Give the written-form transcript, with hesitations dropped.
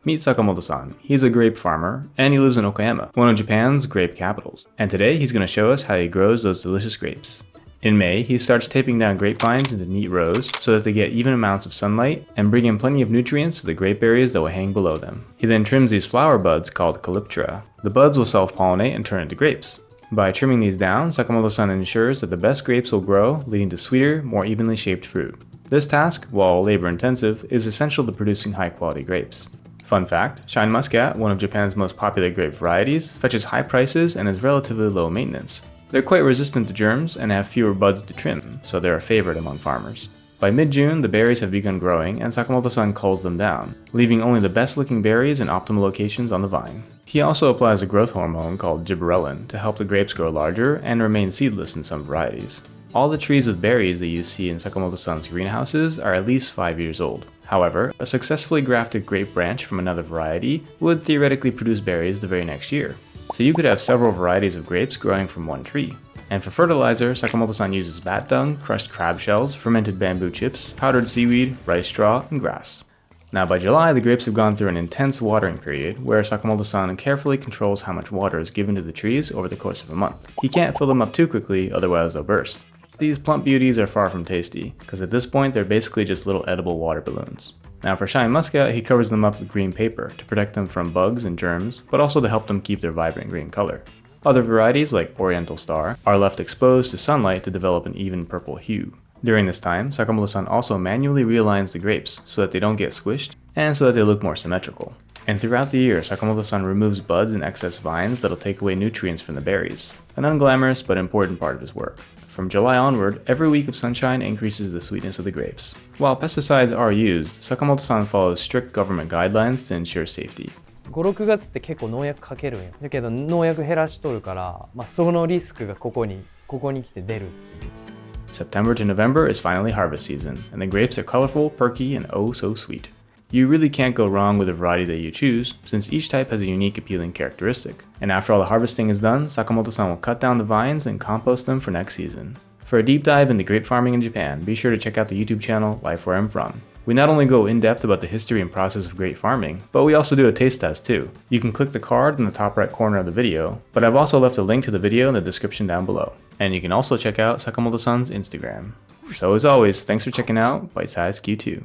Meet Sakamoto-san. He's a grape farmer, and he lives in Okayama, one of Japan's grape capitals. And today he's going to show us how he grows those delicious grapes. In May, he starts taping down grapevines into neat rows so that they get even amounts of sunlight and bring in plenty of nutrients to the grape berries that will hang below them. He then trims these flower buds called calyptra. The buds will self-pollinate and turn into grapes. By trimming these down, Sakamoto-san ensures that the best grapes will grow, leading to sweeter, more evenly shaped fruit. This task, while labor-intensive, is essential to producing high-quality grapes. Fun fact, Shine Muscat, one of Japan's most popular grape varieties, fetches high prices and is relatively low maintenance. They're quite resistant to germs and have fewer buds to trim, so they're a favorite among farmers. By mid-June, the berries have begun growing and Sakamoto-san culls them down, leaving only the best-looking berries in optimal locations on the vine. He also applies a growth hormone called gibberellin to help the grapes grow larger and remain seedless in some varieties. All the trees with berries that you see in Sakamoto-san's greenhouses are at least 5 years old. However, a successfully grafted grape branch from another variety would theoretically produce berries the very next year. So you could have several varieties of grapes growing from one tree. And for fertilizer, Sakamoto-san uses bat dung, crushed crab shells, fermented bamboo chips, powdered seaweed, rice straw, and grass. Now by July, the grapes have gone through an intense watering period where Sakamoto-san carefully controls how much water is given to the trees over the course of a month. He can't fill them up too quickly, otherwise they'll burst. These plump beauties are far from tasty, because at this point they're basically just little edible water balloons. Now for Shine Muscat, he covers them up with green paper to protect them from bugs and germs, but also to help them keep their vibrant green color. Other varieties, like Oriental Star, are left exposed to sunlight to develop an even purple hue. During this time, Sakamoto-san also manually realigns the grapes so that they don't get squished and so that they look more symmetrical. And throughout the year, Sakamoto-san removes buds and excess vines that'll take away nutrients from the berries, an unglamorous but important part of his work. From July onward, every week of sunshine increases the sweetness of the grapes. While pesticides are used, Sakamoto-san follows strict government guidelines to ensure safety. 5、6月って結構農薬かけるんよ。だけど農薬減らしとるから、そのリスクがここに来て出る。September to November is finally harvest season, and the grapes are colorful, perky, and oh so sweet. You really can't go wrong with the variety that you choose, since each type has a unique appealing characteristic. And after all the harvesting is done, Sakamoto-san will cut down the vines and compost them for next season. For a deep dive into grape farming in Japan, be sure to check out the YouTube channel Life Where I'm From. We not only go in depth about the history and process of grape farming, but we also do a taste test too. You can click the card in the top right corner of the video, but I've also left a link to the video in the description down below. And you can also check out Sakamoto-san's Instagram. So as always, thanks for checking out Bite Size Q2.